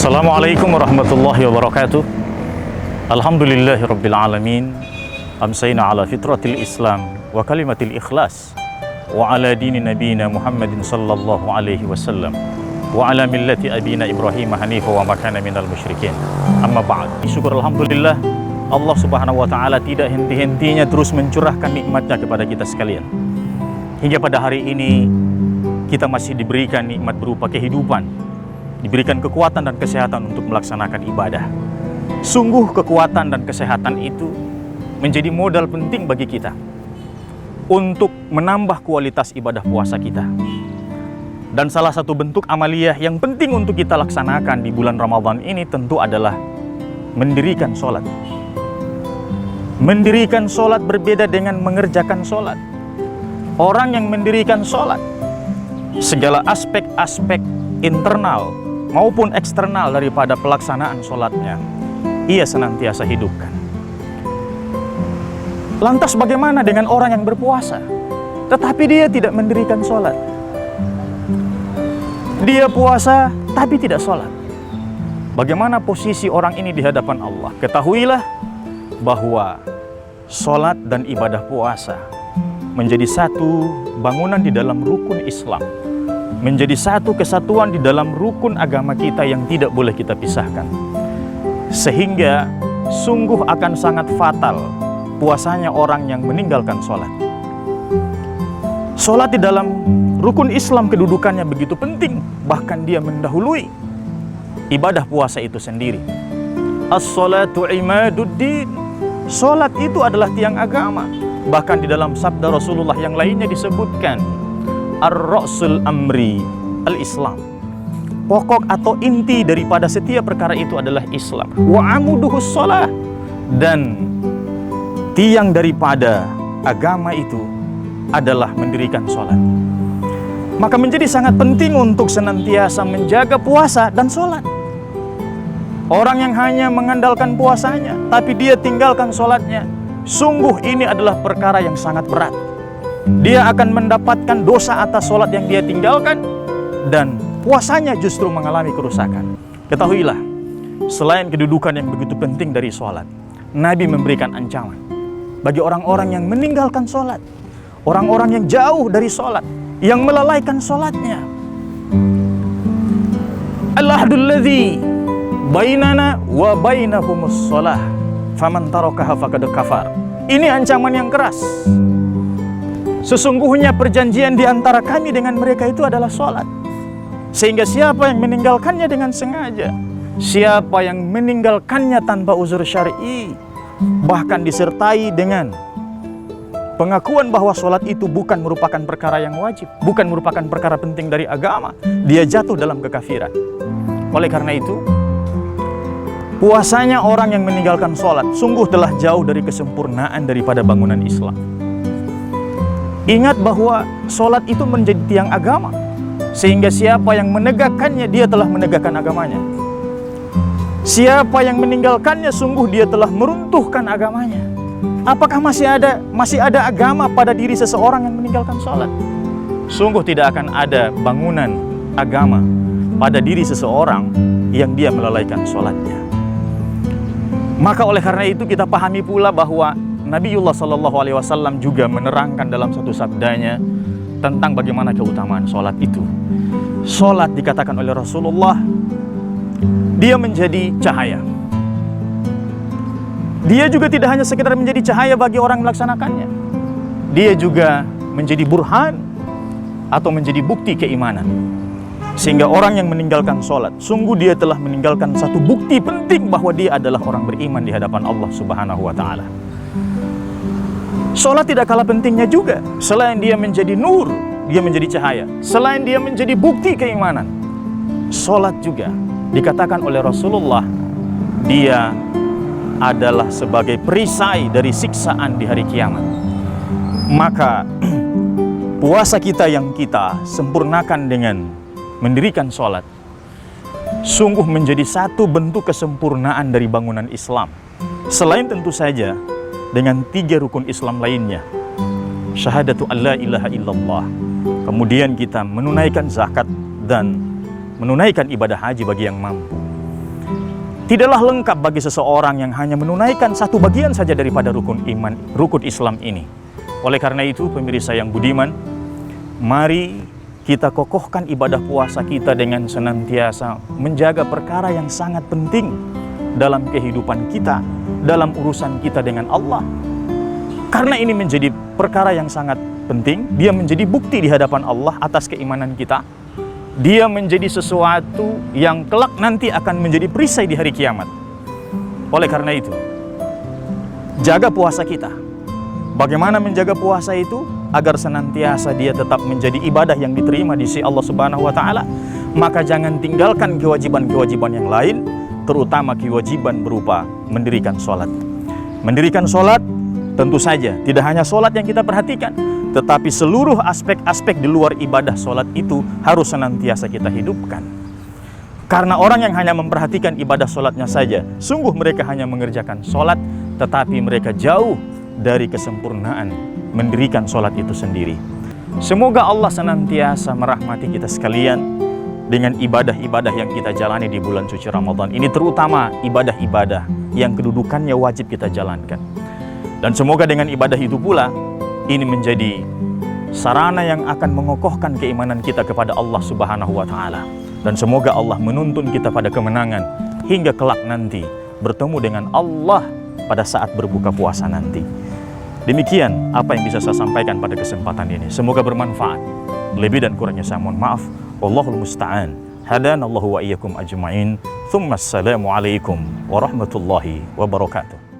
Assalamualaikum warahmatullahi wabarakatuh. Alhamdulillahi rabbil alamin. Amsayna ala fitratil Islam wa kalimatil ikhlas wa ala dini nabiyina Muhammadin sallallahu alaihi wasallam wa ala millati abina Ibrahim hanifa wa makana minal musyrikin. Amma ba'd. Syukur alhamdulillah, Allah Subhanahu wa taala tidak henti-hentinya terus mencurahkan nikmatnya kepada kita sekalian. Hingga pada hari ini kita masih diberikan nikmat berupa kehidupan, diberikan kekuatan dan kesehatan untuk melaksanakan ibadah. Sungguh kekuatan dan kesehatan itu menjadi modal penting bagi kita untuk menambah kualitas ibadah puasa kita. Dan salah satu bentuk amaliyah yang penting untuk kita laksanakan di bulan Ramadan ini tentu adalah mendirikan sholat. Mendirikan sholat berbeda dengan mengerjakan sholat. Orang yang mendirikan sholat, segala aspek-aspek internal maupun eksternal daripada pelaksanaan sholatnya, ia senantiasa hidupkan. Lantas bagaimana dengan orang yang berpuasa, tetapi dia tidak mendirikan sholat? Dia puasa, tapi tidak sholat. Bagaimana posisi orang ini di hadapan Allah? Ketahuilah bahwa sholat dan ibadah puasa menjadi satu bangunan di dalam rukun Islam, menjadi satu kesatuan di dalam rukun agama kita yang tidak boleh kita pisahkan. Sehingga sungguh akan sangat fatal puasanya orang yang meninggalkan sholat. Sholat di dalam rukun Islam kedudukannya begitu penting, bahkan dia mendahului ibadah puasa itu sendiri. As-sholatu imaduddin. Sholat itu adalah tiang agama. Bahkan di dalam sabda Rasulullah yang lainnya disebutkan ar-ra'sul amri al-Islam. Pokok atau inti daripada setiap perkara itu adalah Islam. Wa amuduhus sholah. Dan tiang daripada agama itu adalah mendirikan sholat. Maka menjadi sangat penting untuk senantiasa menjaga puasa dan sholat. Orang yang hanya mengandalkan puasanya, tapi dia tinggalkan sholatnya, sungguh ini adalah perkara yang sangat berat. Dia akan mendapatkan dosa atas sholat yang dia tinggalkan, dan puasanya justru mengalami kerusakan. Ketahuilah, selain kedudukan yang begitu penting dari sholat, Nabi memberikan ancaman bagi orang-orang yang meninggalkan sholat, orang-orang yang jauh dari sholat, yang melalaikan sholatnya. Al-ahdul ladzi bainana wa bainahumus sholah faman tarakaha faqad kafar. Ini ancaman yang keras. Sesungguhnya perjanjian di antara kami dengan mereka itu adalah sholat. Sehingga siapa yang meninggalkannya dengan sengaja, siapa yang meninggalkannya tanpa uzur syar'i, bahkan disertai dengan pengakuan bahwa sholat itu bukan merupakan perkara yang wajib, bukan merupakan perkara penting dari agama, dia jatuh dalam kekafiran. Oleh karena itu, puasanya orang yang meninggalkan sholat sungguh telah jauh dari kesempurnaan daripada bangunan Islam. Ingat bahwa sholat itu menjadi tiang agama, sehingga siapa yang menegakkannya, dia telah menegakkan agamanya. Siapa yang meninggalkannya, sungguh dia telah meruntuhkan agamanya. Apakah masih ada agama pada diri seseorang yang meninggalkan sholat? Sungguh tidak akan ada bangunan agama pada diri seseorang yang dia melalaikan sholatnya. Maka oleh karena itu kita pahami pula bahwa Nabiullah SAW juga menerangkan dalam satu sabdanya tentang bagaimana keutamaan sholat itu. Sholat dikatakan oleh Rasulullah, dia menjadi cahaya. Dia juga tidak hanya sekedar menjadi cahaya bagi orang yang melaksanakannya. Dia juga menjadi burhan atau menjadi bukti keimanan. Sehingga orang yang meninggalkan sholat, sungguh dia telah meninggalkan satu bukti penting bahwa dia adalah orang beriman di hadapan Allah Subhanahu wa ta'ala. Sholat tidak kalah pentingnya juga. Selain dia menjadi nur, dia menjadi cahaya. Selain dia menjadi bukti keimanan, sholat juga dikatakan oleh Rasulullah, dia adalah sebagai perisai dari siksaan di hari kiamat. Maka puasa kita yang kita sempurnakan dengan mendirikan sholat sungguh menjadi satu bentuk kesempurnaan dari bangunan Islam. Selain tentu saja dengan 3 rukun Islam lainnya, syahadatu an la ilaha illallah, kemudian kita menunaikan zakat dan menunaikan ibadah haji bagi yang mampu. tidaklah lengkap bagi seseorang yang hanya menunaikan satu bagian saja daripada rukun iman, rukun Islam ini. Oleh karena itu, pemirsa yang budiman, mari kita kokohkan ibadah puasa kita dengan senantiasa menjaga perkara yang sangat penting dalam kehidupan kita, dalam urusan kita dengan Allah. Karena ini menjadi perkara yang sangat penting, dia menjadi bukti di hadapan Allah atas keimanan kita. Dia menjadi sesuatu yang kelak nanti akan menjadi perisai di hari kiamat. Oleh karena itu, jaga puasa kita. Bagaimana menjaga puasa itu? Agar senantiasa dia tetap menjadi ibadah yang diterima di sisi Allah Subhanahu wa Ta'ala. Maka jangan tinggalkan kewajiban-kewajiban yang lain, terutama kewajiban berupa mendirikan sholat. Mendirikan sholat tentu saja tidak hanya sholat yang kita perhatikan, tetapi seluruh aspek-aspek di luar ibadah sholat itu harus senantiasa kita hidupkan. Karena orang yang hanya memperhatikan ibadah sholatnya saja, sungguh mereka hanya mengerjakan sholat, tetapi mereka jauh dari kesempurnaan mendirikan sholat itu sendiri. Semoga Allah senantiasa merahmati kita sekalian dengan ibadah-ibadah yang kita jalani di bulan suci Ramadan ini, terutama ibadah-ibadah yang kedudukannya wajib kita jalankan. Dan semoga dengan ibadah itu pula, ini menjadi sarana yang akan mengokohkan keimanan kita kepada Allah Subhanahu wa Ta'ala. Dan semoga Allah menuntun kita pada kemenangan hingga kelak nanti bertemu dengan Allah pada saat berbuka puasa nanti. Demikian apa yang bisa saya sampaikan pada kesempatan ini. Semoga bermanfaat. Lebih dan kurangnya saya mohon maaf. Wallahul musta'an. Hadanallahu wa iyyakum ajma'in. Tsumma assalamu alaikum warahmatullahi wabarakatuh.